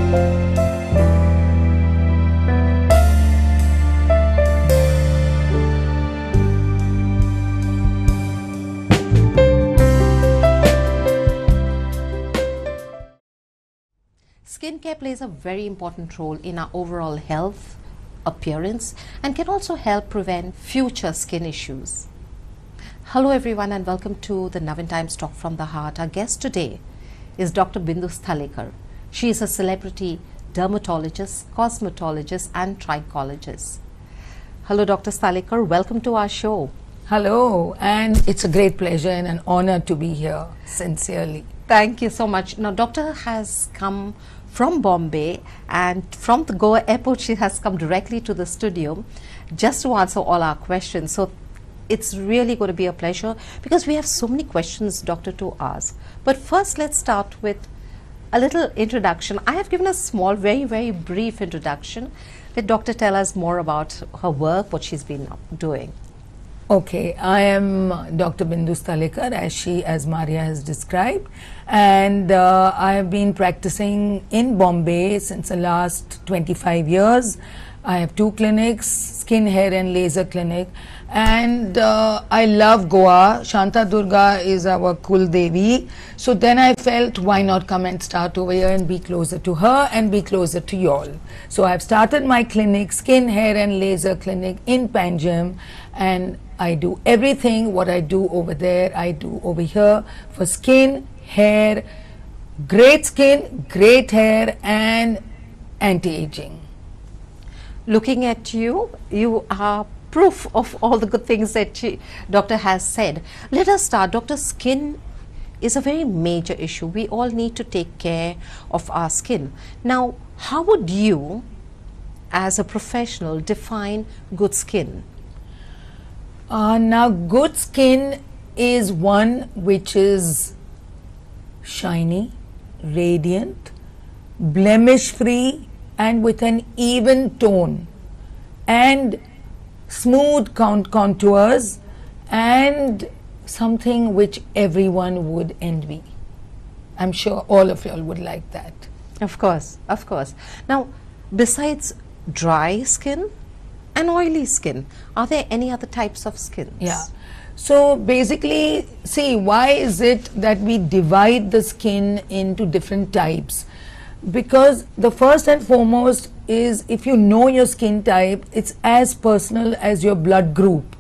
Skincare plays a very important role in our overall health, appearance, and can also help prevent future skin issues. Hello everyone and welcome to the Navin Times Talk from the Heart. Our guest today is Dr. Bindu Sthalekar. She is a celebrity dermatologist, cosmetologist and trichologist. Hello Dr. Sthalekar, welcome to our show. Hello, and it's a great pleasure and an honor to be here, sincerely. Thank you so much. Now, Doctor has come from Bombay, and from the Goa airport she has come directly to the studio just to answer all our questions. So it's really going to be a pleasure because we have so many questions, Doctor, to ask. But first, let's start with a little introduction. I have given a small, very brief introduction. Let Doctor tell us more about her work, what she's been doing. Okay, I am Dr. Bindu Sthalekar, as Maria has described, and I have been practicing in Bombay since the last 25 years. I have 2 clinics, skin, hair and laser clinic, and I love Goa. Shanta Durga is our Kul Devi, so then I felt why not come and start over here and be closer to her and be closer to you all. So I have started my clinic, skin, hair and laser clinic in Panjim, and I do everything what I do over there, I do over here for skin, hair, great skin, great hair and anti-aging. Looking at you, you are proof of all the good things that Doctor has said. Let us start. Doctor, skin is a very major issue. We all need to take care of our skin. Now, how would you, as a professional, define good skin? Now, good skin is one which is shiny, radiant, blemish-free and with an even tone and smooth contours and something which everyone would envy. I'm sure all of y'all would like that. Of course, of course. Now, besides dry skin and oily skin, are there any other types of skins? Yeah. So basically, see, why is it that we divide the skin into different types? Because the first and foremost is, if you know your skin type, it's as personal as your blood group.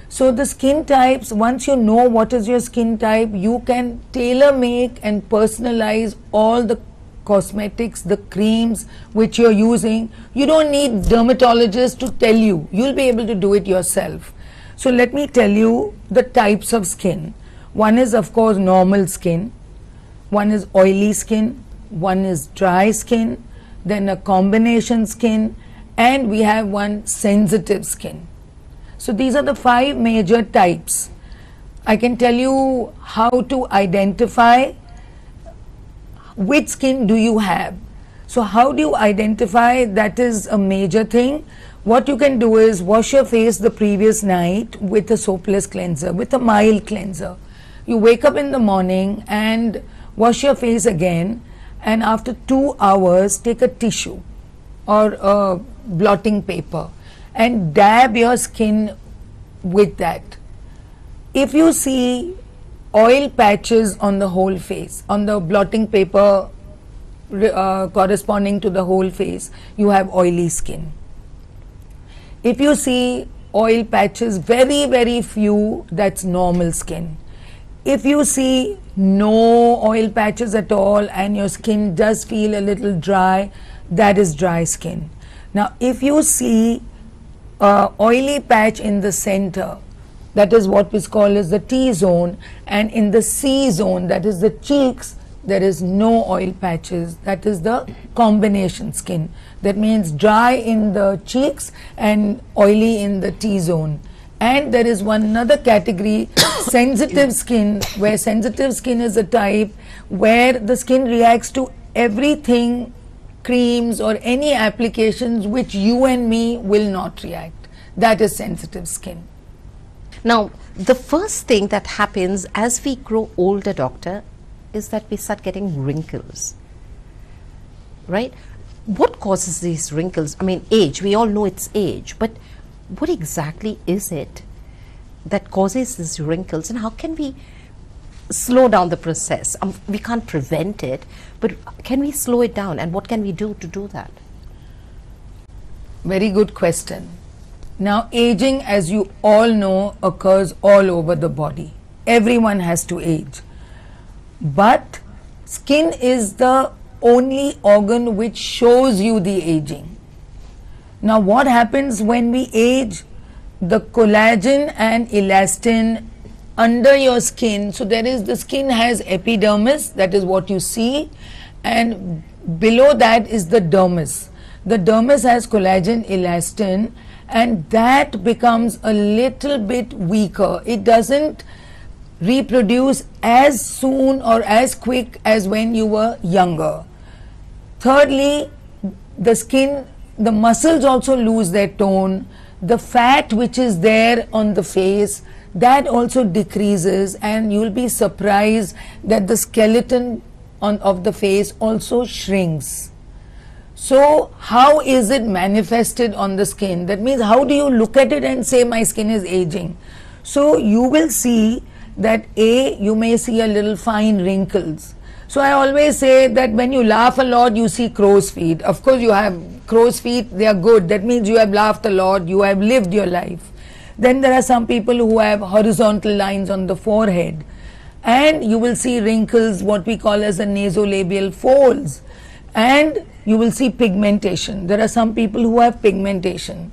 So the skin types, once you know what is your skin type, you can tailor make and personalize all the cosmetics, the creams which you're using. You don't need dermatologists to tell you. You'll be able to do it yourself. So let me tell you the types of skin. One is, of course, normal skin. One is oily skin. One is dry skin. Then a combination skin. And we have one sensitive skin. So these are the 5 major types. I can tell you how to identify which skin do you have. So how do you identify? That is a major thing. What you can do is wash your face the previous night with a soapless cleanser, with a mild cleanser. You wake up in the morning and wash your face again, and after 2 hours take a tissue or a blotting paper and dab your skin with that. If you see oil patches on the whole face, on the blotting paper corresponding to the whole face, you have oily skin. If you see oil patches, very few, that's normal skin. If you see no oil patches at all and your skin does feel a little dry, that is dry skin. Now, if you see oily patch in the center, that is what is called as the T-zone, and in the C-zone, that is the cheeks, there is no oil patches. That is the combination skin. That means dry in the cheeks and oily in the T-zone. And there is one another category, sensitive skin, where sensitive skin is a type where the skin reacts to everything, creams or any applications which you and me will not react. That is sensitive skin. Now, the first thing that happens as we grow older, Doctor, is that we start getting wrinkles. right? What causes these wrinkles? I mean, age, we all know it's age, but what exactly is it that causes these wrinkles, and how can we slow down the process? We can't prevent it, but can we slow it down, and what can we do to do that? Very good question. Now, aging, as you all know, occurs all over the body. Everyone has to age. But skin is the only organ which shows you the aging. Now, what happens when we age? The collagen and elastin under your skin, so the skin has epidermis, that is what you see, and below that is the dermis. The dermis has collagen, elastin, and that becomes a little bit weaker. It doesn't reproduce as soon or as quick as when you were younger. Thirdly, the skin, the muscles also lose their tone. The fat which is there on the face, that also decreases, and you'll be surprised that the skeleton of the face also shrinks. So how is it manifested on the skin? That means, how do you look at it and say my skin is aging? So you will see that you may see a little fine wrinkles. So I always say that when you laugh a lot, you see crow's feet. Of course you have crow's feet, they are good. That means you have laughed a lot, you have lived your life. Then there are some people who have horizontal lines on the forehead, and you will see wrinkles, what we call as the nasolabial folds, and you will see pigmentation. There are some people who have pigmentation.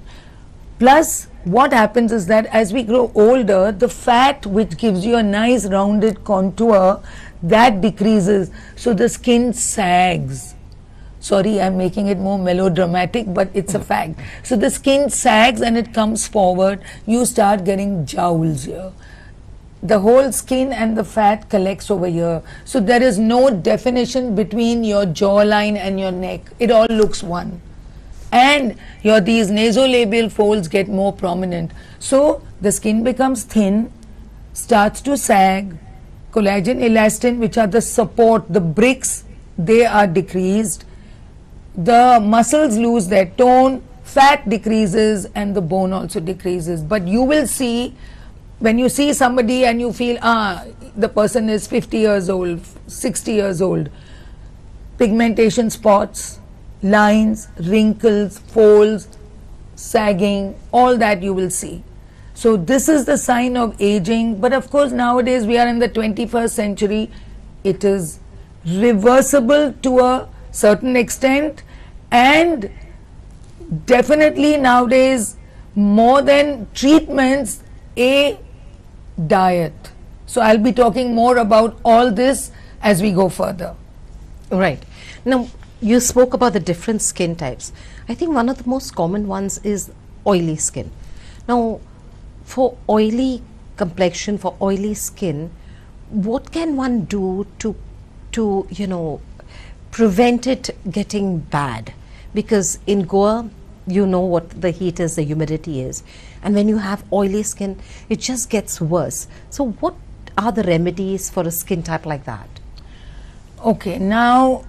Plus, what happens is that as we grow older, the fat which gives you a nice rounded contour, that decreases, so the skin sags. Sorry, I'm making it more melodramatic, but it's a fact. So the skin sags and it comes forward, you start getting jowls here. The whole skin and the fat collects over here. So there is no definition between your jawline and your neck. It all looks one. And these nasolabial folds get more prominent. So the skin becomes thin, starts to sag, collagen, elastin, which are the support, the bricks, they are decreased. The muscles lose their tone, fat decreases, and the bone also decreases. But you will see, when you see somebody and you feel, the person is 50 years old, 60 years old, pigmentation spots, lines, wrinkles, folds, sagging, all that you will see. So this is the sign of aging. But of course nowadays we are in the 21st century. It is reversible to a certain extent, and definitely nowadays, more than treatments, a diet. So I'll be talking more about all this as we go further. Right. Now, you spoke about the different skin types. I think one of the most common ones is oily skin. Now, for oily complexion, for oily skin, what can one do to prevent it getting bad? Because in Goa, you know what the heat is, the humidity is, and when you have oily skin, it just gets worse. So what are the remedies for a skin type like that? Okay, now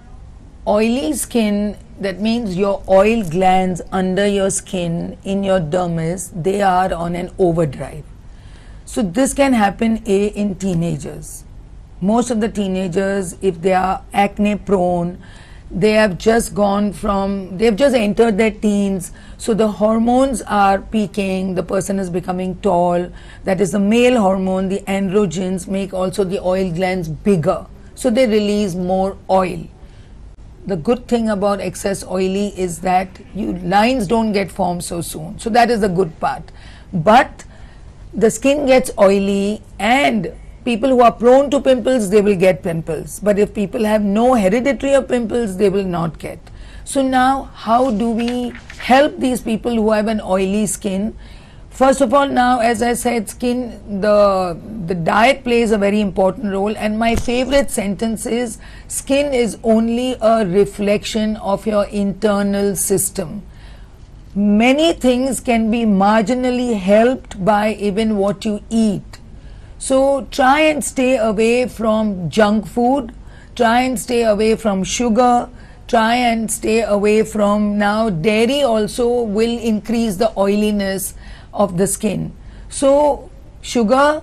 oily skin, that means your oil glands under your skin, in your dermis, they are on an overdrive. So this can happen in teenagers. Most of the teenagers, if they are acne prone, they have just entered their teens, so the hormones are peaking, the person is becoming tall, that is the male hormone, the androgens make also the oil glands bigger, so they release more oil. The good thing about excess oily is that lines don't get formed so soon, so that is the good part. But the skin gets oily, and people who are prone to pimples, they will get pimples. But if people have no hereditary of pimples, they will not get. So now, how do we help these people who have an oily skin? First of all, now, as I said, the diet plays a very important role, and my favorite sentence is, skin is only a reflection of your internal system. Many things can be marginally helped by even what you eat. So try and stay away from junk food, try and stay away from sugar, try and stay away from. Now dairy also will increase the oiliness of the skin. So sugar,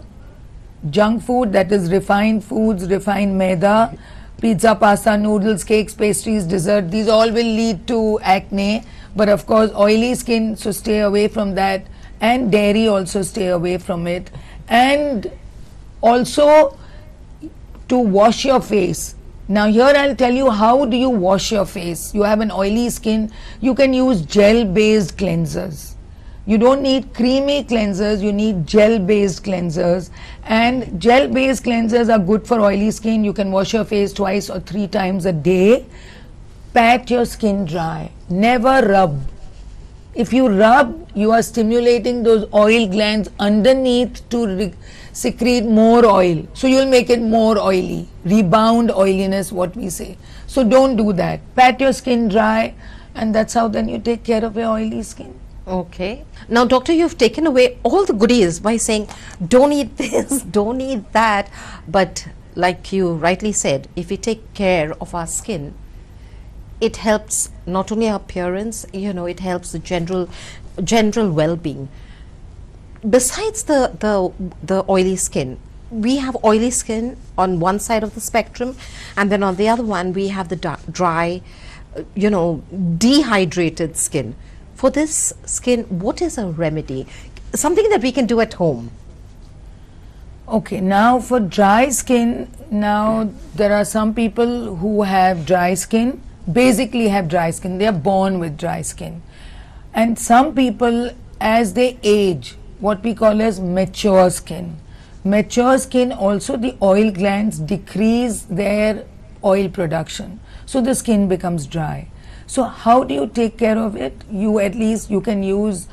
junk food, that is refined foods, refined maida, pizza, pasta, noodles, cakes, pastries, dessert, these all will lead to acne. But of course oily skin, so stay away from that, and dairy also stay away from it. And also to wash your face. Now here I'll tell you how do you wash your face. You have an oily skin, you can use gel based cleansers. You don't need creamy cleansers, you need gel based cleansers, and gel based cleansers are good for oily skin. You can wash your face twice or 3 times a day. Pat your skin dry, never rub. If you rub, you are stimulating those oil glands underneath to secrete more oil. So you will make it more oily, rebound oiliness, what we say. So don't do that. Pat your skin dry, and that's how then you take care of your oily skin. Okay. Now, doctor, you've taken away all the goodies by saying, don't eat this, don't eat that. But like you rightly said, if we take care of our skin, it helps not only our appearance, you know, it helps the general well-being. Besides the oily skin, we have oily skin on one side of the spectrum, and then on the other one we have the dry, you know, dehydrated skin. For this skin, what is a remedy? Something that we can do at home. Okay, now for dry skin, now there are some people who have dry skin, basically have dry skin, they are born with dry skin. And some people, as they age, what we call as mature skin. Mature skin also, the oil glands decrease their oil production, so the skin becomes dry. So how do you take care of it? You can use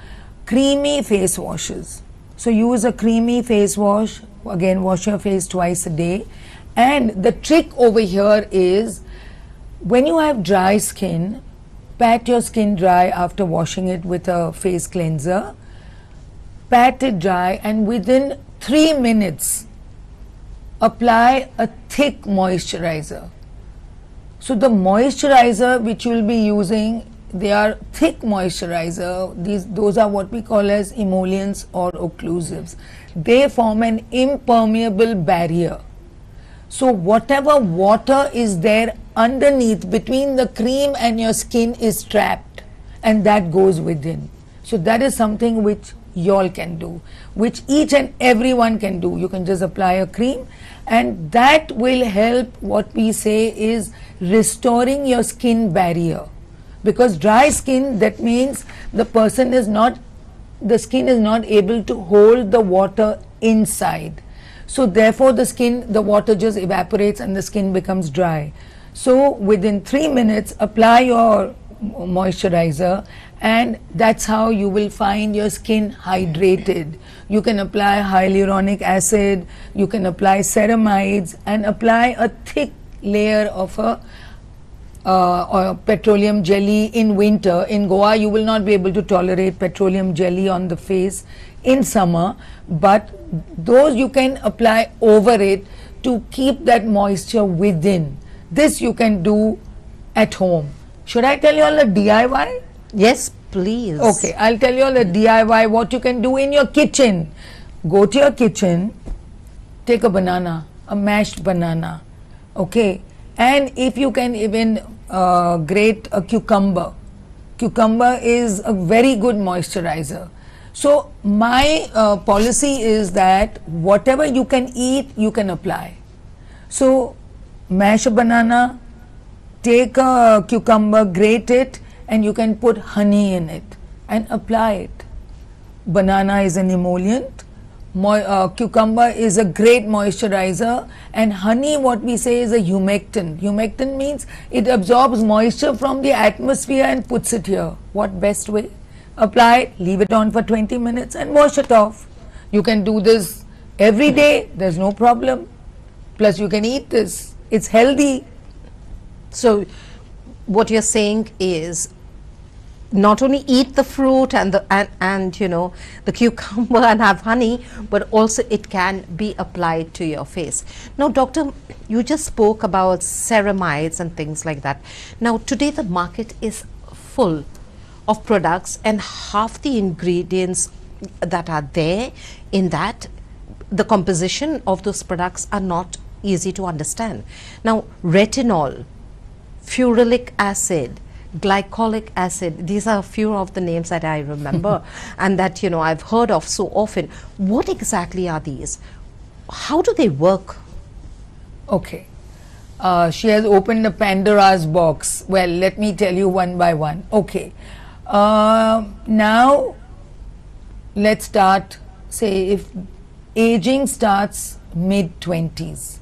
creamy face washes. So use a creamy face wash, again wash your face twice a day. And the trick over here is, when you have dry skin, pat your skin dry after washing it with a face cleanser. Pat it dry, and within 3 minutes apply a thick moisturizer. So the moisturizer which you will be using, they are thick moisturizer. Those are what we call as emollients or occlusives. They form an impermeable barrier. So whatever water is there underneath between the cream and your skin is trapped, and that goes within. So that is something which you all can do, which each and everyone can do. You can just apply a cream, and that will help. What we say is restoring your skin barrier, because dry skin, that means the skin is not able to hold the water inside. So therefore the water just evaporates and the skin becomes dry. So within 3 minutes apply your moisturizer, and that's how you will find your skin hydrated. You can apply hyaluronic acid, you can apply ceramides, and apply a thick layer of a petroleum jelly in winter. In Goa you will not be able to tolerate petroleum jelly on the face in summer, but those you can apply over it to keep that moisture within. This you can do at home. Should I tell you all the DIY? Yes, please. Okay, I'll tell you all the DIY, what you can do in your kitchen. Go to your kitchen, take a banana, a mashed banana, okay, and if you can even grate a cucumber. Cucumber is a very good moisturizer. So my policy is that whatever you can eat, you can apply. So mash a banana, take a cucumber, grate it, and you can put honey in it and apply it. Banana is an emollient, cucumber is a great moisturizer, and honey, what we say, is a humectant. Humectant means it absorbs moisture from the atmosphere and puts it here. What best way? Apply it, leave it on for 20 minutes and wash it off. You can do this every day, there's no problem. Plus you can eat this, it's healthy. So what you're saying is, not only eat the fruit and the you know, the cucumber and have honey, but also it can be applied to your face. Now doctor, you just spoke about ceramides and things like that. Now today the market is full of products, and half the ingredients that are there in that, the composition of those products are not easy to understand. Now retinol, ferulic acid, glycolic acid, these are a few of the names that I remember and that, you know, I've heard of so often. What exactly are these? How do they work? Okay, she has opened a Pandora's box. Well, let me tell you one by one. Okay, now let's start, say if aging starts mid-20s,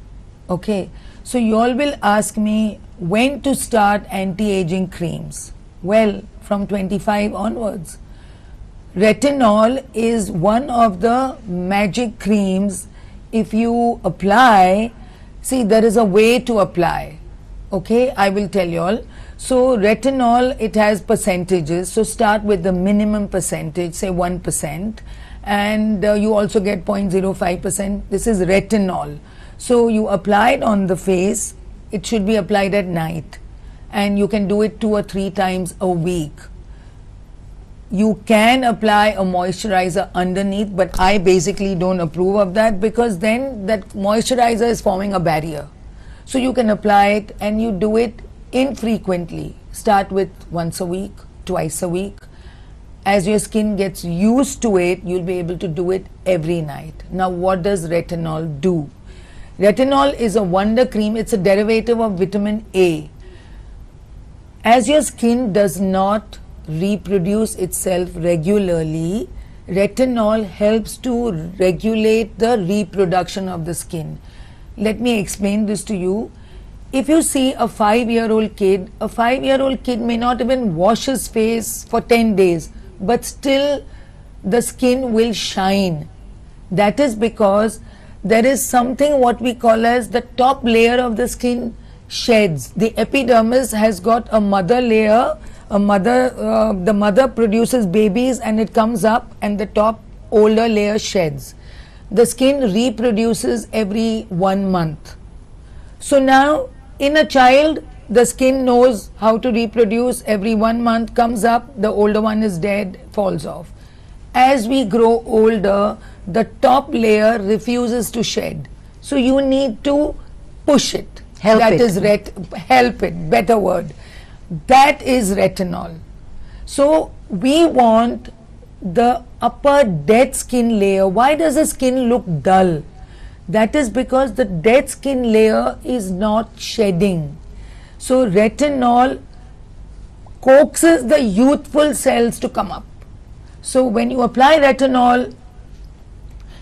okay, so you all will ask me when to start anti-aging creams. Well, from 25 onwards. Retinol is one of the magic creams. If you apply, see, there is a way to apply, okay, I will tell you all. So retinol, it has percentages, so start with the minimum percentage, say 1%, and you also get 0.05%. this is retinol. So you apply it on the face. It should be applied at night, and you can do it 2 or 3 times a week. You can apply a moisturizer underneath, but I basically don't approve of that, because then that moisturizer is forming a barrier. So you can apply it, and you do it infrequently. Start with once a week, twice a week. As your skin gets used to it, you'll be able to do it every night. Now what does retinol do? Retinol is a wonder cream. It's a derivative of vitamin A. As your skin does not reproduce itself regularly, retinol helps to regulate the reproduction of the skin. Let me explain this to you. If you see a 5-year-old kid, a 5-year-old kid may not even wash his face for 10 days, but still the skin will shine. That is because there is something what we call as the top layer of the skin sheds. The epidermis has got a mother layer, the mother produces babies and it comes up, and the top older layer sheds. The skin reproduces every 1 month. So now in a child, the skin knows how to reproduce. Every 1 month comes up, the older one is dead, falls off. As we grow older, the top layer refuses to shed. So you need to push it. Help that it. is help it, better word. That is retinol. So we want the upper dead skin layer. Why does the skin look dull? That is because the dead skin layer is not shedding. So retinol coaxes the youthful cells to come up. So when you apply retinol,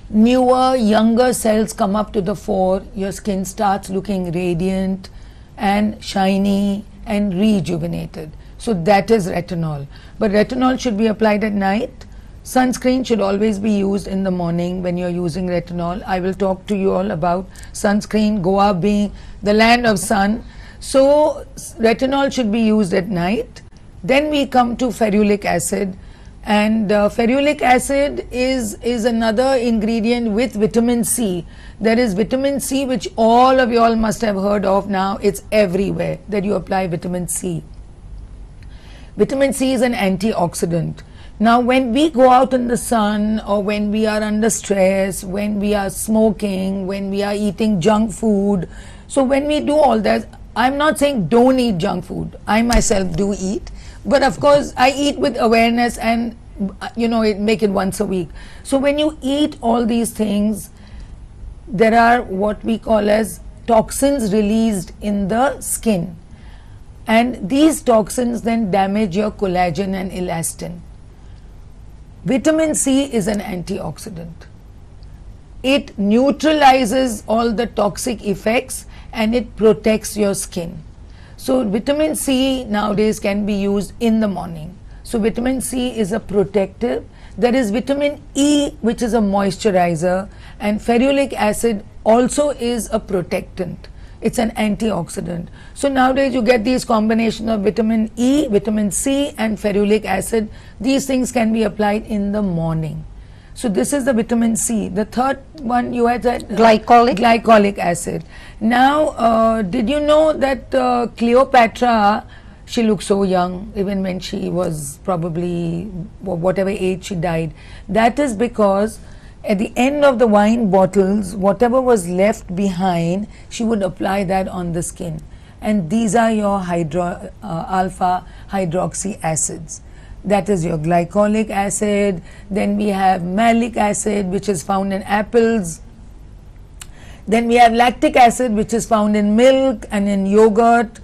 newer, younger cells come up to the fore. Your skin starts looking radiant and shiny and rejuvenated. So that is retinol. But retinol should be applied at night. Sunscreen should always be used in the morning when you're using retinol. I will talk to you all about sunscreen, Goa being the land of sun. So retinol should be used at night. Then we come to ferulic acid. And ferulic acid is another ingredient with vitamin C. There is vitamin C, which all of you all must have heard of now. It's everywhere that you apply vitamin C. Vitamin C is an antioxidant. Now when we go out in the sun, or when we are under stress, when we are smoking, when we are eating junk food, so when we do all that, I'm not saying don't eat junk food. I myself do eat. But of course, I eat with awareness, and make it once a week. So when you eat all these things, there are what we call as toxins released in the skin. And these toxins then damage your collagen and elastin. Vitamin C is an antioxidant. It neutralizes all the toxic effects and it protects your skin. So vitamin C nowadays can be used in the morning. So vitamin C is a protective. There is vitamin E, which is a moisturizer, and ferulic acid also is a protectant. It's an antioxidant. So nowadays you get these combination of vitamin E, vitamin C and ferulic acid. These things can be applied in the morning. So this is the vitamin C. The third one you had said glycolic acid. Now did you know that Cleopatra, she looked so young even when she was probably whatever age she died. That is because at the end of the wine bottles, whatever was left behind, she would apply that on the skin. And these are your alpha hydroxy acids. That is your glycolic acid. Then we have malic acid, which is found in apples. Then we have lactic acid, which is found in milk and in yogurt.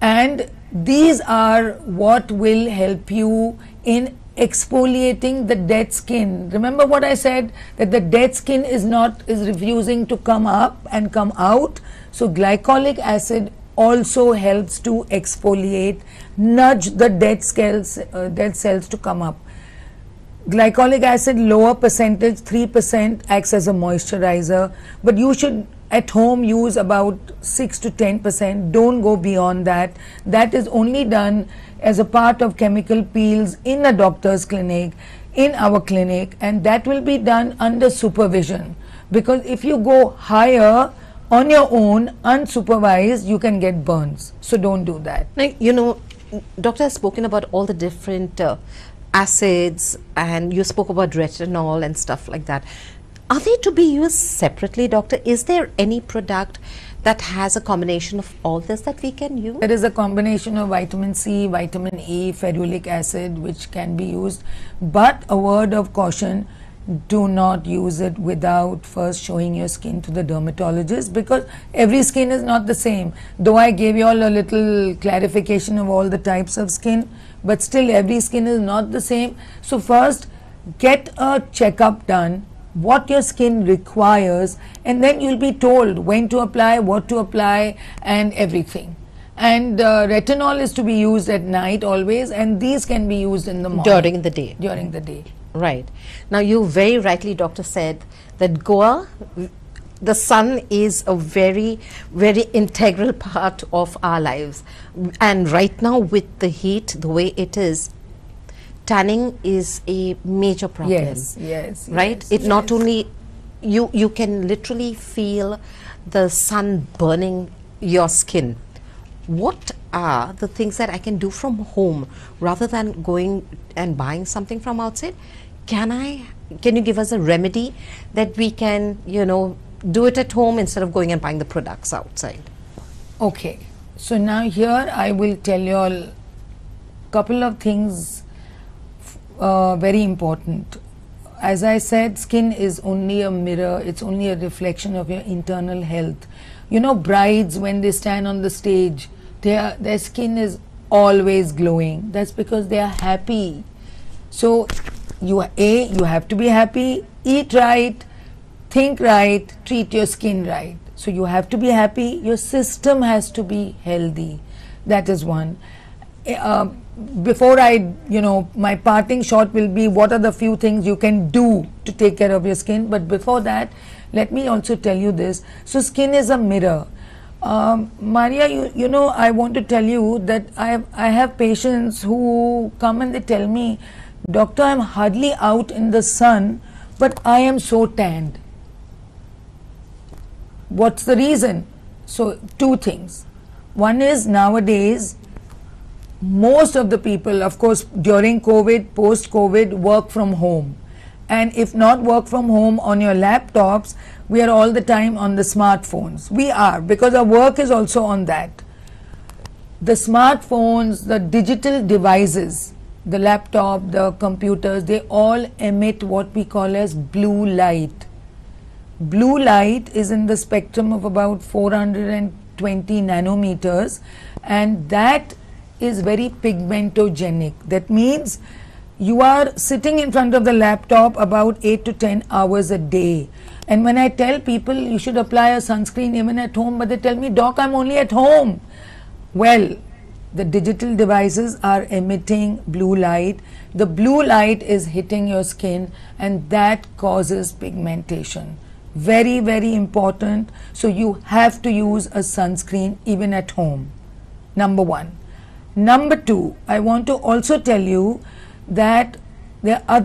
And these are what will help you in exfoliating the dead skin. Remember what I said, that the dead skin is refusing to come up and come out. So glycolic acid also helps to exfoliate, nudge the dead cells to come up. Glycolic acid, lower percentage, 3%, acts as a moisturizer, but you should at home use about 6 to 10%. Don't go beyond that. That is only done as a part of chemical peels in a doctor's clinic, in our clinic, and that will be done under supervision, because if you go higher on your own unsupervised, you can get burns. So don't do that. Now, you know, doctor has spoken about all the different acids, and you spoke about retinol and stuff like that. Are they to be used separately, doctor? Is there any product that has a combination of all this that we can use? There is a combination of vitamin C, vitamin E, ferulic acid, which can be used. But a word of caution, do not use it without first showing your skin to the dermatologist, because every skin is not the same. Though I gave you all a little clarification of all the types of skin, but still every skin is not the same. So first get a checkup done, what your skin requires, and then you'll be told when to apply, what to apply, and everything. And retinol is to be used at night always, and these can be used in the morning. During the day. During the day. Right. Now, you very rightly, doctor, said that Goa, the sun is a very, very integral part of our lives. And right now with the heat, the way it is, tanning is a major problem. Yes. Right? Yes, it not only, you can literally feel the sun burning your skin. What are the things that I can do from home rather than going and buying something from outside? Can you give us a remedy that we can, you know, do it at home instead of going and buying the products outside? Okay. So now here I will tell you all couple of things very important. As I said, skin is only a mirror, it's only a reflection of your internal health. You know, brides, when they stand on the stage, their skin is always glowing. That's because they are happy. So you have to be happy, eat right, think right, treat your skin right. So you have to be happy, your system has to be healthy. That is one. Before my parting shot will be what are the few things you can do to take care of your skin. But before that, let me also tell you this. So skin is a mirror. Maria, you know, I want to tell you that I have patients who come and they tell me, doctor, I'm hardly out in the sun, but I am so tanned. What's the reason? So two things. One is nowadays, most of the people, of course, during COVID, post-COVID, work from home. And if not work from home on your laptops, we are all the time on the smartphones. We are, because our work is also on that. The smartphones, the digital devices, the laptop, the computers, they all emit what we call as blue light. Blue light is in the spectrum of about 420 nanometers, and that is very pigmentogenic. That means you are sitting in front of the laptop about 8 to 10 hours a day. And when I tell people you should apply a sunscreen even at home, but they tell me, doc, I'm only at home. Well, the digital devices are emitting blue light. The blue light is hitting your skin, and that causes pigmentation. very, very important. So you have to use a sunscreen even at home. Number one. Number two, I want to also tell you that there are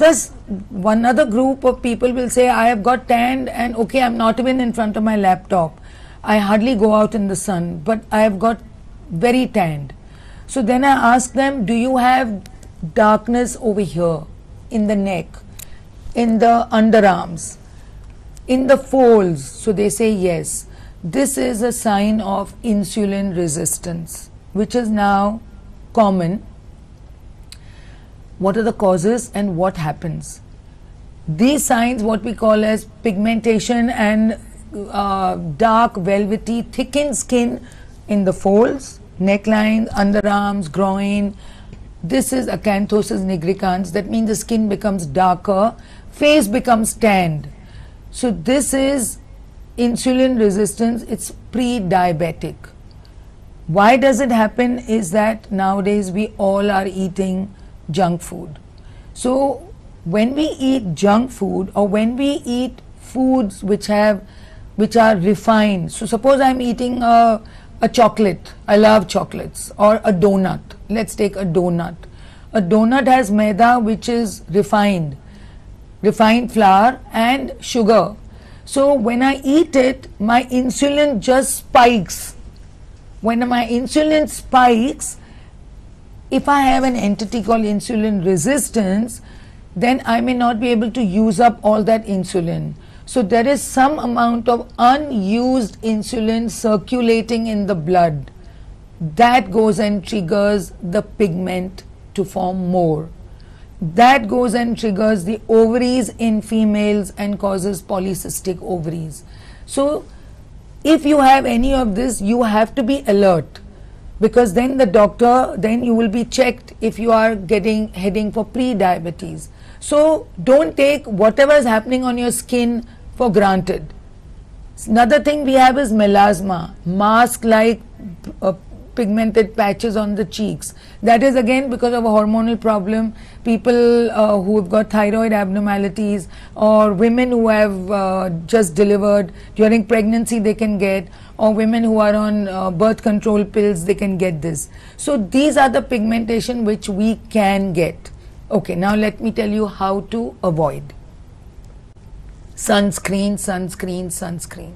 one other group of people will say, I have got tanned and okay, I'm not even in front of my laptop. I hardly go out in the sun, but I have got very tanned. So then I ask them, do you have darkness over here, in the neck, in the underarms, in the folds? So they say yes. This is a sign of insulin resistance, which is now common. What are the causes and what happens? These signs, what we call as pigmentation and dark velvety thickened skin in the folds, neckline, underarms, groin. This is acanthosis nigricans. That means the skin becomes darker, face becomes tanned. So this is insulin resistance. It's pre-diabetic. Why does it happen is that nowadays we all are eating junk food. So when we eat junk food or when we eat foods which are refined, so suppose I'm eating a chocolate, I love chocolates, or a donut. Let's take a donut. A donut has maida, which is refined flour and sugar. So when I eat it, my insulin just spikes. When my insulin spikes, if I have an entity called insulin resistance, then I may not be able to use up all that insulin. So there is some amount of unused insulin circulating in the blood. That goes and triggers the pigment to form more. That goes and triggers the ovaries in females and causes polycystic ovaries. So if you have any of this, you have to be alert, because then then you will be checked if you are heading for pre-diabetes. So don't take whatever is happening on your skin for granted. Another thing we have is melasma, mask-like pigmented patches on the cheeks. That is again because of a hormonal problem. People who have got thyroid abnormalities, or women who have just delivered, during pregnancy they can get, or women who are on birth control pills, they can get this. So these are the pigmentation which we can get. Okay, now let me tell you how to avoid. Sunscreen, sunscreen, sunscreen.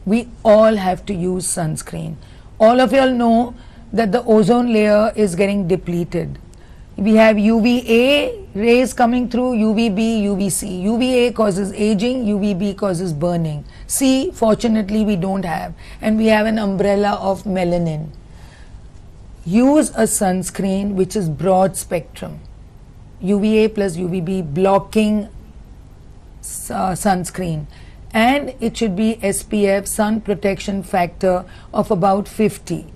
We all have to use sunscreen. All of you all know that the ozone layer is getting depleted. We have UVA rays coming through, UVB, UVC. UVA causes aging, UVB causes burning. C, fortunately, we don't have. And we have an umbrella of melanin. Use a sunscreen which is broad spectrum. UVA plus UVB blocking sunscreen. And it should be SPF, sun protection factor, of about 50.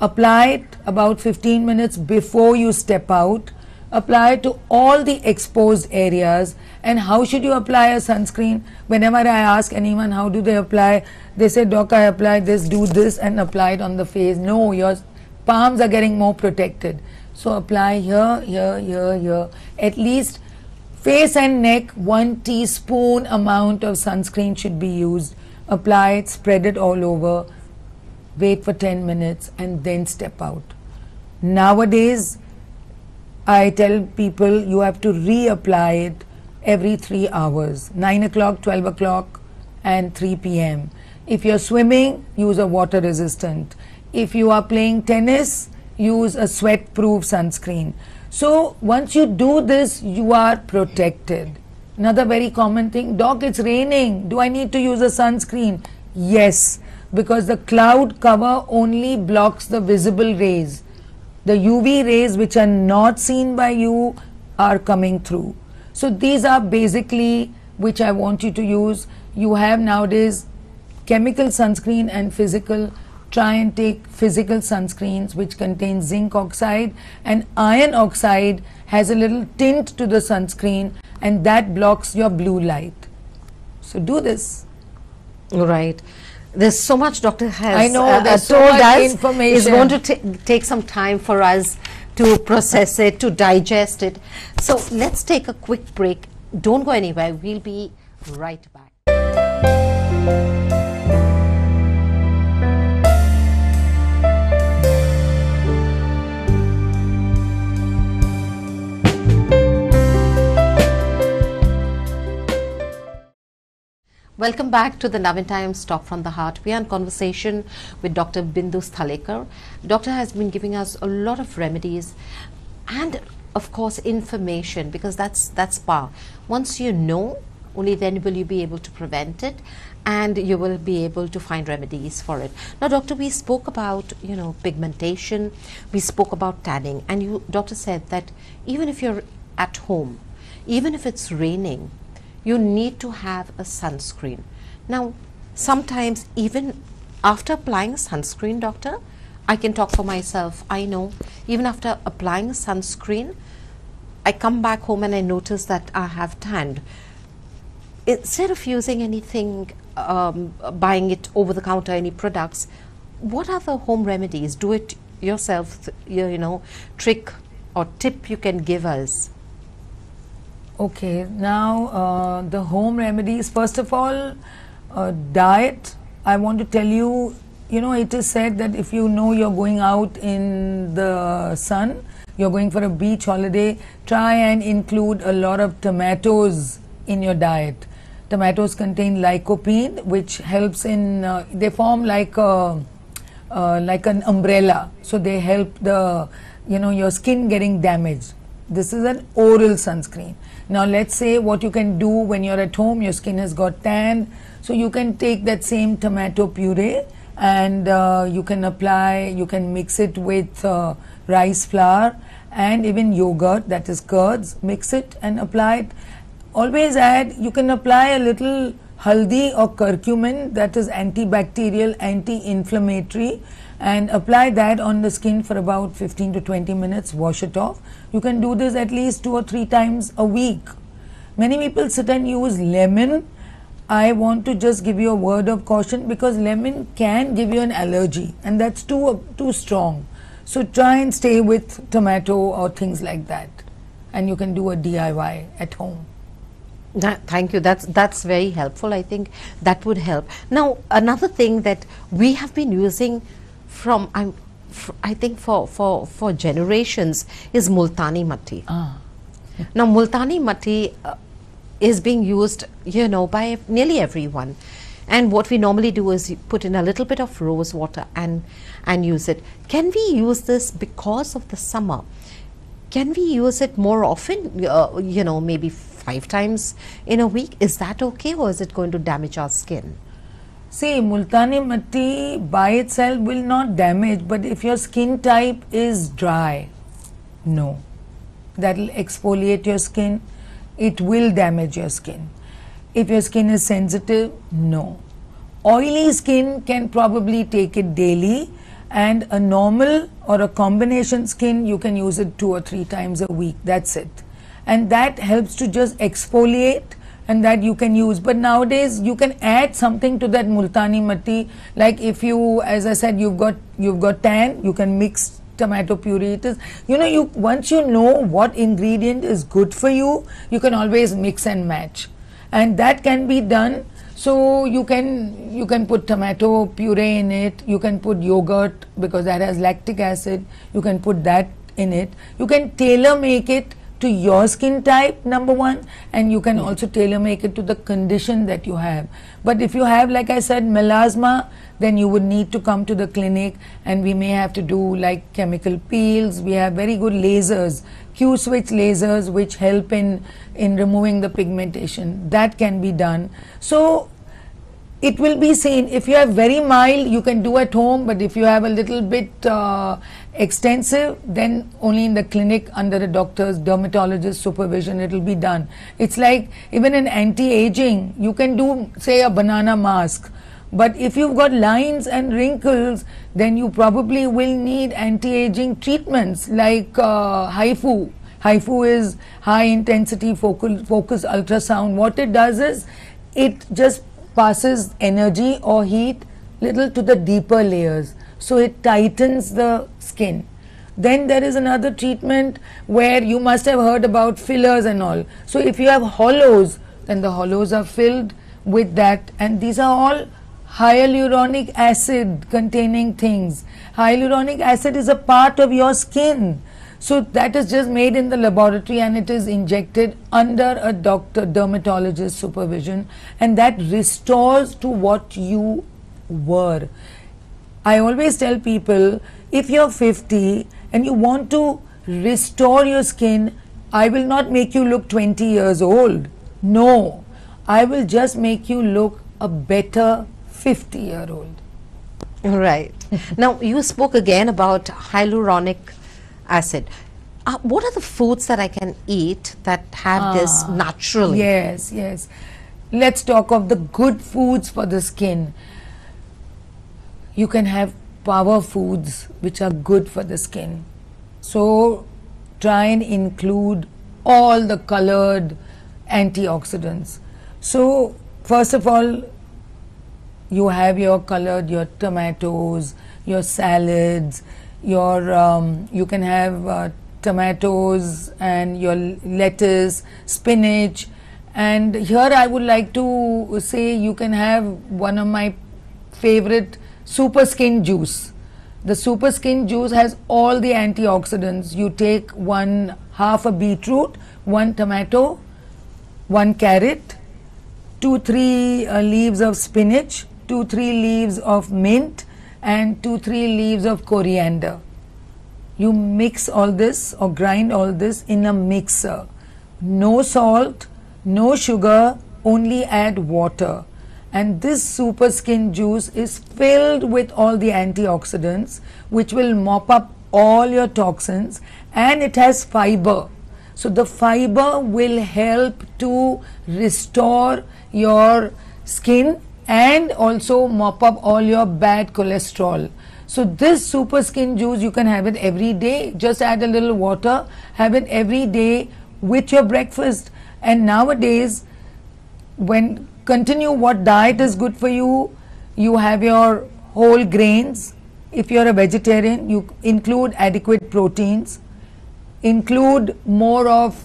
Apply it about 15 minutes before you step out. Apply it to all the exposed areas. And how should you apply a sunscreen? Whenever I ask anyone how do they apply, they say, Doc, I apply this, do this and apply it on the face. No, your palms are getting more protected. So apply here, here, here, here. At least face and neck, 1 teaspoon amount of sunscreen should be used. Apply it, spread it all over, wait for 10 minutes and then step out. Nowadays, I tell people you have to reapply it every 3 hours, 9 o'clock, 12 o'clock and 3 p.m. If you're swimming, use a water resistant. If you are playing tennis, use a sweat proof sunscreen. So once you do this, you are protected. Another very common thing, Doc, it's raining. Do I need to use a sunscreen? Yes, because the cloud cover only blocks the visible rays. The UV rays which are not seen by you are coming through. So these are basically which I want you to use. You have nowadays chemical sunscreen and physical. Try and take physical sunscreens which contain zinc oxide, and iron oxide has a little tint to the sunscreen and that blocks your blue light. So do this. Right. There's so much Doctor has I know, there's so told much us. information. It's going to take some time for us to process it, to digest it. So let's take a quick break. Don't go anywhere. We'll be right back. Welcome back to the Navin Times Talk from the Heart. We are in conversation with Dr. Bindu Sthalekar. Doctor has been giving us a lot of remedies and of course information, because that's power. Once you know, only then will you be able to prevent it, and you will be able to find remedies for it. Now doctor, we spoke about, you know, pigmentation, we spoke about tanning, and you, doctor, said that even if you're at home, even if it's raining, you need to have a sunscreen. Now, sometimes even after applying sunscreen, doctor, I can talk for myself. I know even after applying sunscreen, I come back home and I notice that I have tanned. Instead of using anything, buying it over the counter, any products, what are the home remedies? Do it yourself, you know, trick or tip you can give us? Okay, now the home remedies, first of all, diet. I want to tell you, you know, it is said that if you know you're going out in the sun, you're going for a beach holiday, try and include a lot of tomatoes in your diet. Tomatoes contain lycopene, which helps in, they form like an umbrella, so they help the, you know, your skin getting damaged. This is an oral sunscreen. Now let's say what you can do when you're at home, your skin has got tanned, so you can take that same tomato puree and you can apply, you can mix it with rice flour and even yogurt, that is curds, mix it and apply it. Always add, you can apply a little haldi or curcumin, that is antibacterial, anti-inflammatory, and apply that on the skin for about 15 to 20 minutes, wash it off. You can do this at least 2 or 3 times a week. Many people sit and use lemon. I want to just give you a word of caution, because lemon can give you an allergy and that's too strong. So try and stay with tomato or things like that, and you can do a DIY at home. Thank you. That's very helpful. I think that would help. Now, another thing that we have been using from, I think for generations, is Multani Matti. Now, Multani Matti is being used, you know, by nearly everyone. And what we normally do is put in a little bit of rose water and use it. Can we use this because of the summer? Can we use it more often, you know, maybe 5 times in a week? Is that okay, or is it going to damage our skin? See, Multani Matti by itself will not damage, but if your skin type is dry, no. That will exfoliate your skin, it will damage your skin. If your skin is sensitive, no. Oily skin can probably take it daily, and a normal or a combination skin, you can use it 2 or 3 times a week, that's it. And that helps to just exfoliate, and that you can use. But nowadays you can add something to that Multani Matti, like if you, as I said, you've got tan, you can mix tomato puree. It is, you know, once you know what ingredient is good for you, you can always mix and match, and that can be done. So you can put tomato puree in it, you can put yogurt because that has lactic acid, you can put that in it. You can tailor make it to your skin type, number one, and you can also tailor make it to the condition that you have. But if you have, like I said, melasma, then you would need to come to the clinic, and we may have to do like chemical peels. We have very good lasers, Q-switch lasers, which help in removing the pigmentation. That can be done. So it will be seen. If you have very mild, you can do at home, but if you have a little bit extensive, then only in the clinic under a doctor's, dermatologist supervision it will be done. It's like even in anti-aging, you can do, say, a banana mask, but if you've got lines and wrinkles, then you probably will need anti-aging treatments like HIFU. HIFU is high intensity focus ultrasound. What it does is, it just passes energy or heat little to the deeper layers, so it tightens the skin. Then there is another treatment where you must have heard about fillers and all. So if you have hollows, then the hollows are filled with that, and these are all hyaluronic acid containing things. Hyaluronic acid is a part of your skin, so that is just made in the laboratory and it is injected under a doctor, dermatologist supervision, and that restores to what you were. I always tell people, if you're 50 and you want to restore your skin, I will not make you look 20 years old. No, I will just make you look a better 50-year-old. Right. Now, you spoke again about hyaluronic acid. What are the foods that I can eat that have this naturally? Yes, yes. Let's talk of the good foods for the skin. You can have power foods which are good for the skin. So try and include all the colored antioxidants. So first of all, you have your colored, your tomatoes, your salads, your you can have tomatoes and your lettuce, spinach, and here I would like to say you can have one of my favorite, super skin juice. The super skin juice has all the antioxidants. You take half a beetroot, 1 tomato, 1 carrot, 2-3 leaves of spinach, 2-3 leaves of mint, and 2-3 leaves of coriander. You mix all this or grind all this in a mixer. No salt, no sugar, only add water. And this super skin juice is filled with all the antioxidants which will mop up all your toxins, and it has fiber. So the fiber will help to restore your skin and also mop up all your bad cholesterol. So this super skin juice, you can have it every day. Just add a little water, have it every day with your breakfast. And nowadays, when continue what diet is good for you, you have your whole grains. If you're a vegetarian, you include adequate proteins, include more of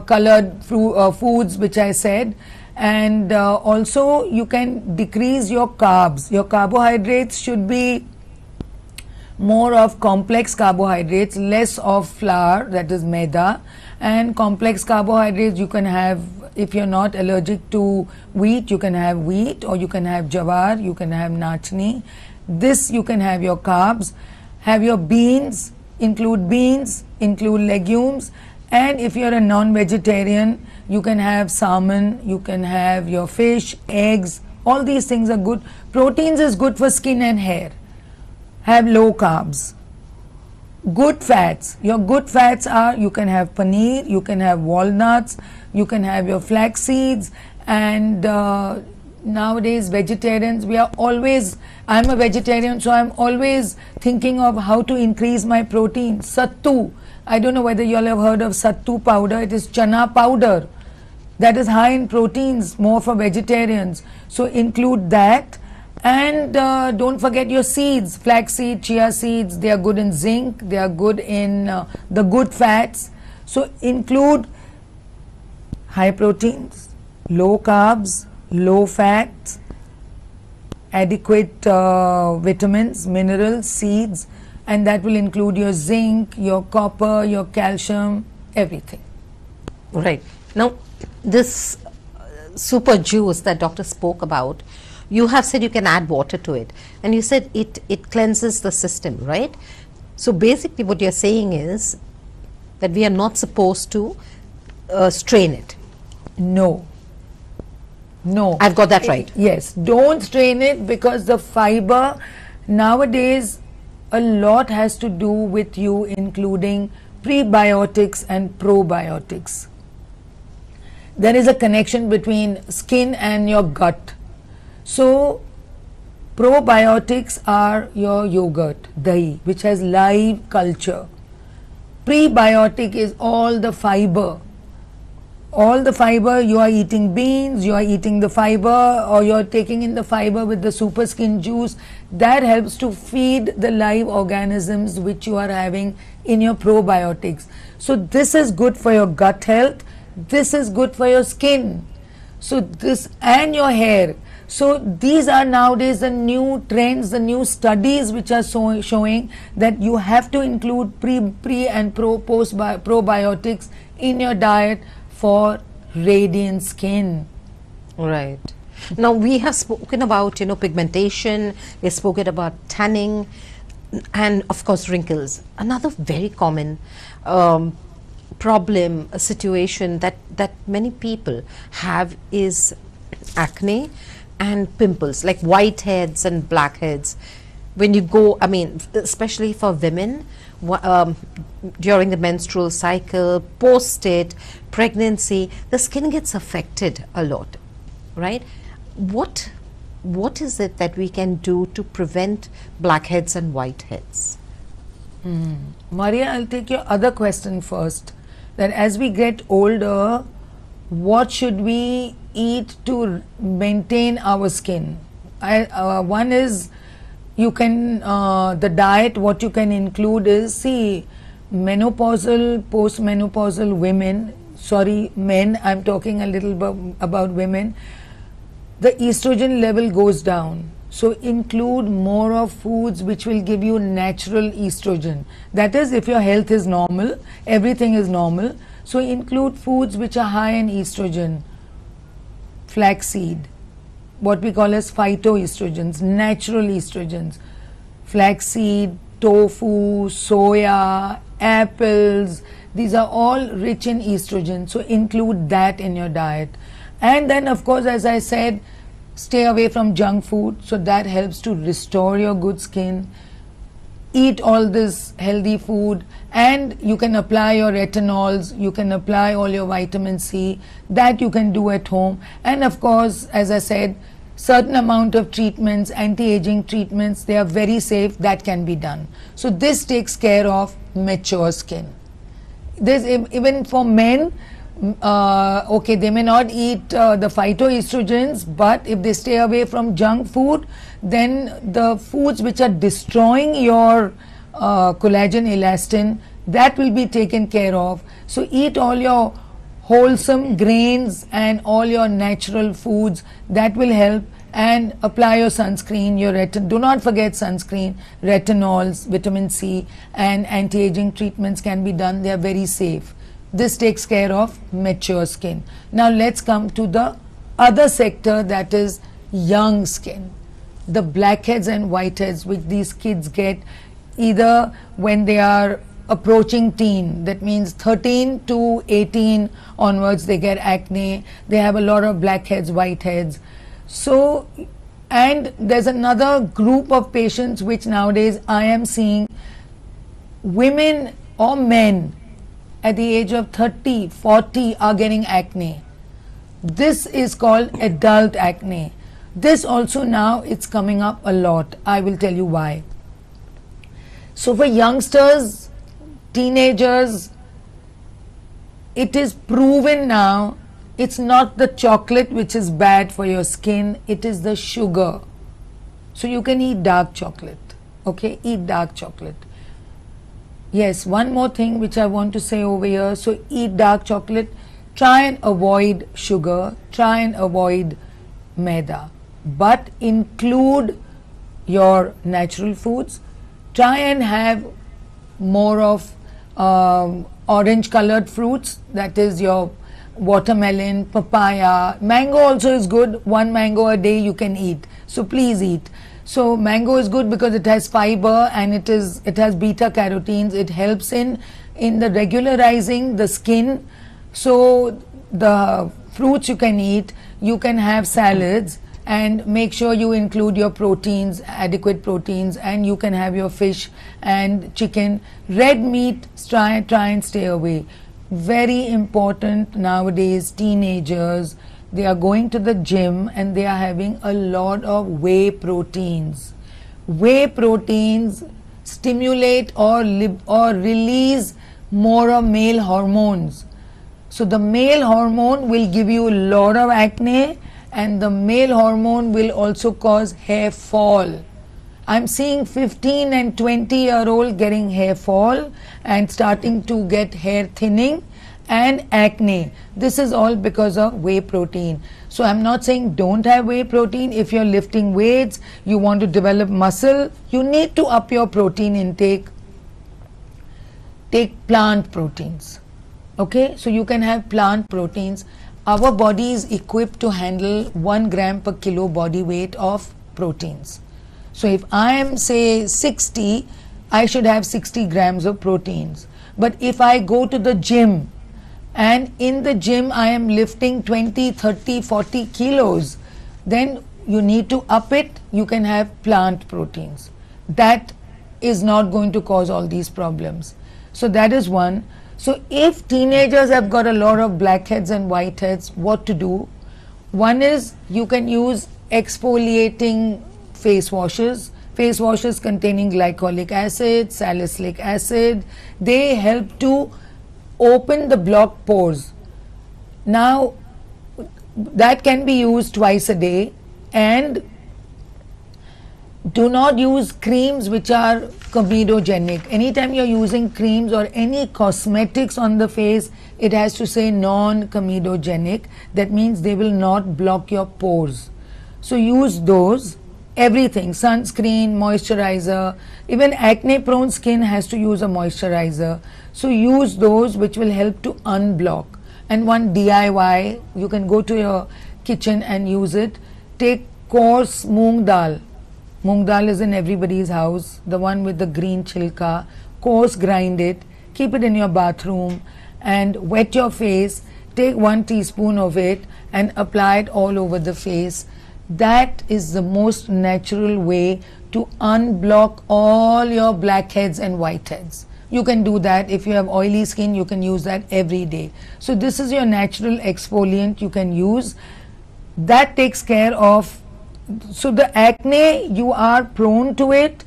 colored foods which I said, and also you can decrease your carbs. Your carbohydrates should be more of complex carbohydrates, less of flour, that is maida, and complex carbohydrates you can have. If you're not allergic to wheat, you can have wheat, or you can have jawar, you can have nachni. This you can have your carbs, have your beans, include legumes, and if you're a non-vegetarian, you can have salmon, you can have your fish, eggs, all these things are good. Proteins is good for skin and hair. Have low carbs. Good fats, your good fats are, you can have paneer, you can have walnuts, you can have your flax seeds, and nowadays vegetarians, we are always, I'm a vegetarian, so I'm always thinking of how to increase my protein. Sattu, I don't know whether you all have heard of sattu powder. It is chana powder that is high in proteins, more for vegetarians, so include that. And don't forget your seeds, flax seed, chia seeds, they are good in zinc, they are good in the good fats. So include high proteins, low carbs, low fats, adequate vitamins, minerals, seeds, and that will include your zinc, your copper, your calcium, everything. Right. Now, this super juice that doctor spoke about, you have said you can add water to it, and you said it cleanses the system, right? So basically what you're saying is that we are not supposed to strain it. No. No. I've got that right. Yes. Don't strain it, because the fiber nowadays, a lot has to do with you including prebiotics and probiotics. There is a connection between skin and your gut. So probiotics are your yogurt, dahi, which has live culture. Prebiotic is all the fiber. All the fiber, you are eating beans, you are eating the fiber, or you are taking in the fiber with the super skin juice. That helps to feed the live organisms which you are having in your probiotics. So this is good for your gut health, this is good for your skin. So this, and your hair. So these are nowadays the new trends, the new studies which are showing that you have to include pre and post probiotics in your diet for radiant skin. Right. Now we have spoken about, you know, pigmentation, we have spoken about tanning, and of course wrinkles. Another very common problem, a situation that many people have is acne and pimples, like whiteheads and blackheads. When you go, I mean, especially for women, during the menstrual cycle, post it, pregnancy, the skin gets affected a lot, right? What is it that we can do to prevent blackheads and whiteheads? Maria, I'll take your other question first. That as we get older, what should we eat to maintain our skin? One is, you can, the diet, what you can include is, see, menopausal, postmenopausal women, sorry, men, I'm talking a little about women, the estrogen level goes down. So include more of foods which will give you natural estrogen. That is, if your health is normal, everything is normal. So include foods which are high in estrogen. Flaxseed, what we call as phytoestrogens, natural estrogens. Flaxseed, tofu, soya, apples, these are all rich in estrogen. So include that in your diet. And then of course, as I said, stay away from junk food, so that helps to restore your good skin. Eat all this healthy food, and you can apply your retinols, you can apply all your vitamin C, that you can do at home. And of course, as I said, certain amount of treatments, anti-aging treatments, they are very safe, that can be done. So this takes care of mature skin. There's even for men, okay, they may not eat the phytoestrogens, but if they stay away from junk food, then the foods which are destroying your collagen elastin, that will be taken care of. So eat all your wholesome grains and all your natural foods, that will help. And apply your sunscreen, do not forget sunscreen, retinols, vitamin C, and anti-aging treatments can be done, they are very safe. This takes care of mature skin. Now let's come to the other sector, that is young skin. The blackheads and whiteheads which these kids get either when they are approaching teen, that means 13 to 18 onwards, they get acne, they have a lot of blackheads, whiteheads. So, and there's another group of patients which nowadays I am seeing, women or men at the age of 30, 40 are getting acne. This is called adult acne. This also now it's coming up a lot. I will tell you why. So for youngsters, teenagers, it is proven now, it's not the chocolate which is bad for your skin, it is the sugar. So you can eat dark chocolate, okay, eat dark chocolate. Yes, one more thing which I want to say over here, so eat dark chocolate, try and avoid sugar, try and avoid maida, but include your natural foods, try and have more of orange colored fruits, that is your watermelon, papaya, mango also is good, one mango a day you can eat, so please eat. So mango is good because it has fiber and it has beta carotenes. It helps in the regularizing the skin. So the fruits you can eat, you can have salads, and make sure you include your proteins, adequate proteins, and you can have your fish and chicken. Red meat, try and stay away. Very important nowadays, teenagers, they are going to the gym and they are having a lot of whey proteins. Whey proteins stimulate or release more of male hormones. So the male hormone will give you a lot of acne, and the male hormone will also cause hair fall. I'm seeing 15 and 20-year-old getting hair fall and starting to get hair thinning, and acne. This is all because of whey protein. So I'm not saying don't have whey protein. If you're lifting weights, you want to develop muscle, you need to up your protein intake. Take plant proteins. Okay, so you can have plant proteins. Our body is equipped to handle 1 gram per kilo body weight of proteins. So if I am say 60, I should have 60 grams of proteins. But if I go to the gym and in the gym I am lifting 20, 30, 40 kilos, then you need to up it. You can have plant proteins. That is not going to cause all these problems. So that is one. So if teenagers have got a lot of blackheads and whiteheads, what to do? One is you can use exfoliating face washes containing glycolic acid, salicylic acid. They help to open the blocked pores. Now that can be used twice a day, and do not use creams which are comedogenic. Anytime you're using creams or any cosmetics on the face, it has to say non-comedogenic. That means they will not block your pores. So use those. Everything, sunscreen, moisturizer, even acne prone skin has to use a moisturizer. So use those which will help to unblock. And one DIY, you can go to your kitchen and use it. Take coarse moong dal. Moong dal is in everybody's house, the one with the green chilka. Coarse grind it, keep it in your bathroom and wet your face. Take 1 teaspoon of it and apply it all over the face. That is the most natural way to unblock all your blackheads and whiteheads. You can do that. If you have oily skin, you can use that every day. So this is your natural exfoliant you can use. That takes care of, so the acne, you are prone to it.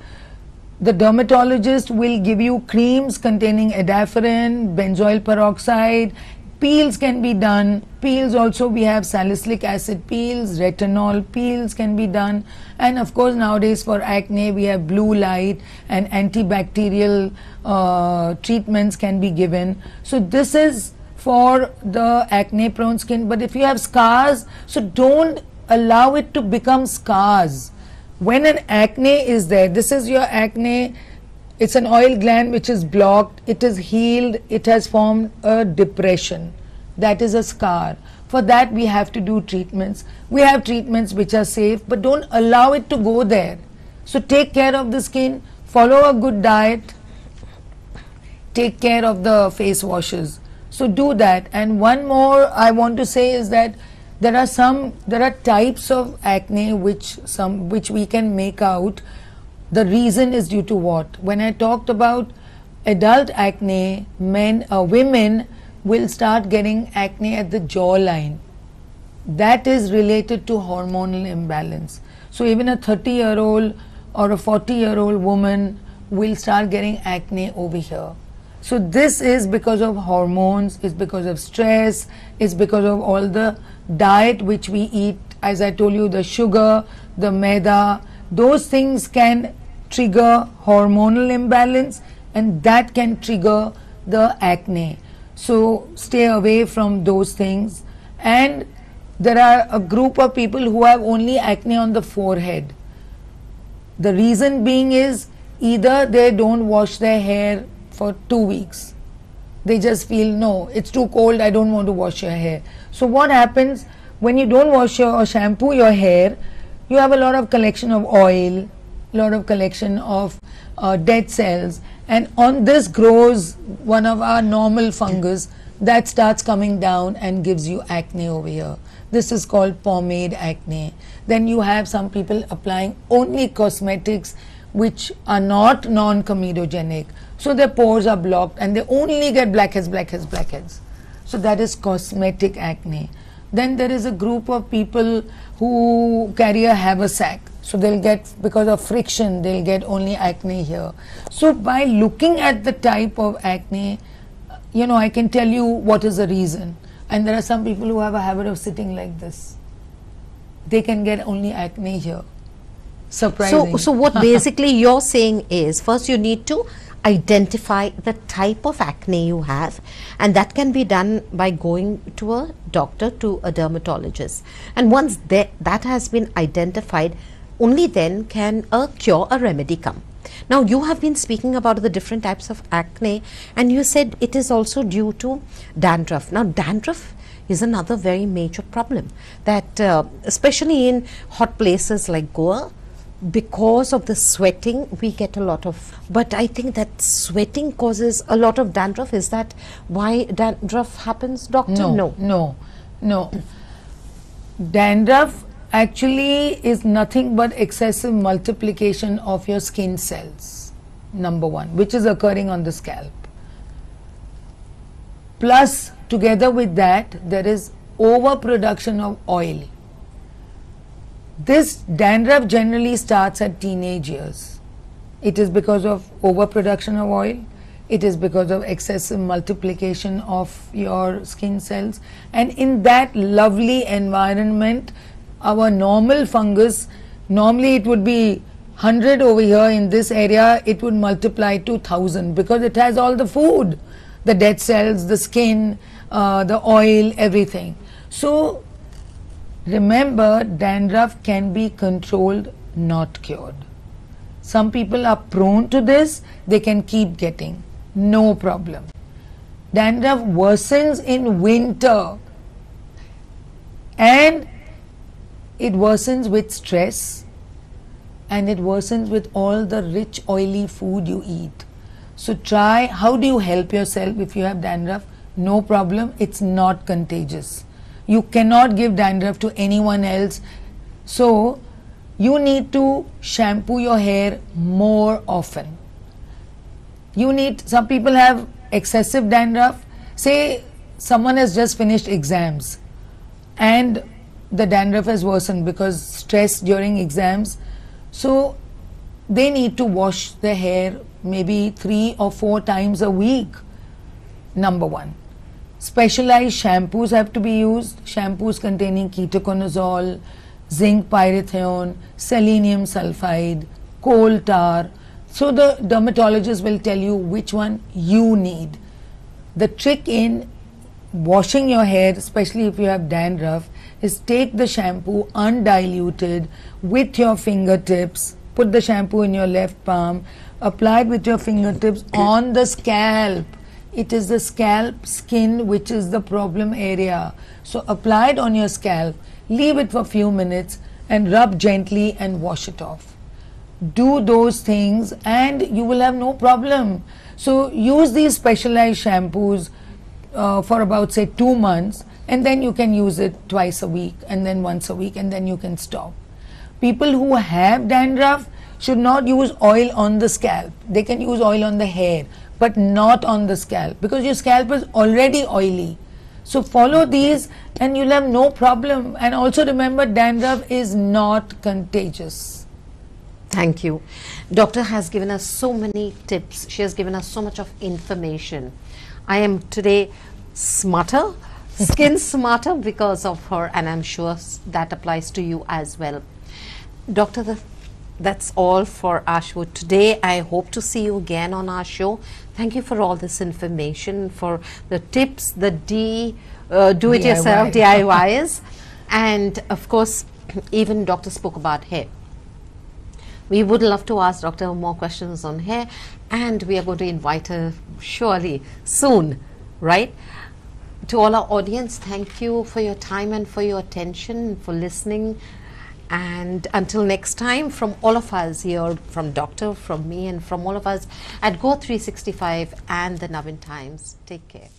The dermatologist will give you creams containing adapalene, benzoyl peroxide. Peels can be done. Peels also, we have salicylic acid peels, retinol peels can be done. And of course nowadays for acne we have blue light and antibacterial treatments can be given. So this is for the acne prone skin. But if you have scars, so don't allow it to become scars. When an acne is there, this is your acne. It's an oil gland which is blocked, it is healed, it has formed a depression. That is a scar. For that we have to do treatments. We have treatments which are safe, but don't allow it to go there. So take care of the skin, follow a good diet, take care of the face washes. So do that. And one more I want to say is that there are types of acne which we can make out. The reason is due to what? When I talked about adult acne, women will start getting acne at the jawline. That is related to hormonal imbalance. So even a 30-year-old or a 40-year-old woman will start getting acne over here. So this is because of hormones, it's because of stress, it's because of all the diet which we eat. As I told you, the sugar, the maida, those things can trigger hormonal imbalance and that can trigger the acne. So stay away from those things. And there are a group of people who have only acne on the forehead. The reason being is either they don't wash their hair for 2 weeks. They just feel, no, it's too cold, I don't want to wash your hair. So what happens when you don't wash or shampoo your hair, you have a lot of collection of oil, lot of collection of dead cells, and on this grows one of our normal fungus that starts coming down and gives you acne over here. This is called pomade acne. Then you have some people applying only cosmetics which are not non-comedogenic, so their pores are blocked and they only get blackheads. So that is cosmetic acne. Then there is a group of people who carry a haversack. So they'll get, because of friction, they'll get only acne here. So by looking at the type of acne, you know, I can tell you what is the reason. And there are some people who have a habit of sitting like this. They can get only acne here. surprising. So what basically you're saying is, first you need to identify the type of acne you have, and that can be done by going to a doctor, to a dermatologist. And once that has been identified, only then can a cure, a remedy come. Now you have been speaking about the different types of acne, and you said it is also due to dandruff. Now dandruff is another very major problem that especially in hot places like Goa, because of the sweating we get a lot of, but I think that sweating causes a lot of dandruff. Is that why dandruff happens, doctor? No. Dandruff actually is nothing but excessive multiplication of your skin cells, number one, which is occurring on the scalp. Plus, together with that, there is overproduction of oil. This dandruff generally starts at teenage years. It is because of overproduction of oil. It is because of excessive multiplication of your skin cells. And in that lovely environment, our normal fungus, normally it would be 100 over here, in this area it would multiply to 1000 because it has all the food, the dead cells, the skin, the oil, everything. So remember, dandruff can be controlled, not cured. Some people are prone to this, they can keep getting, no problem. Dandruff worsens in winter, and it worsens with stress, and it worsens with all the rich oily food you eat. So try, how do you help yourself if you have dandruff? No problem, it's not contagious. You cannot give dandruff to anyone else. So you need to shampoo your hair more often. You need, some people have excessive dandruff. Say someone has just finished exams and the dandruff has worsened because stress during exams. So they need to wash their hair maybe 3 or 4 times a week, number one. Specialized shampoos have to be used, shampoos containing ketoconazole, zinc pyrithione, selenium sulfide, coal tar. So the dermatologist will tell you which one you need. The trick in washing your hair, especially if you have dandruff, is take the shampoo undiluted with your fingertips, put the shampoo in your left palm, apply it with your fingertips on the scalp. It is the scalp skin which is the problem area. So apply it on your scalp, leave it for a few minutes and rub gently and wash it off. Do those things and you will have no problem. So use these specialized shampoos for about say 2 months, and then you can use it twice a week and then once a week, and then you can stop. People who have dandruff should not use oil on the scalp. They can use oil on the hair, but not on the scalp, because your scalp is already oily. So follow these and you'll have no problem. And also remember, dandruff is not contagious. Thank you. Doctor has given us so many tips. She has given us so much of information. I am today smarter, skin smarter because of her, and I'm sure that applies to you as well. Doctor, that's all for our show today. I hope to see you again on our show. Thank you for all this information, for the tips, the do-it-yourself DIYs, and of course, even Doctor spoke about hair. We would love to ask Doctor more questions on hair, and we are going to invite her surely soon, right? To all our audience, thank you for your time and for your attention, for listening. And until next time, from all of us here, from Doctor, from me, and from all of us at Go 365 and the Navin Times, take care.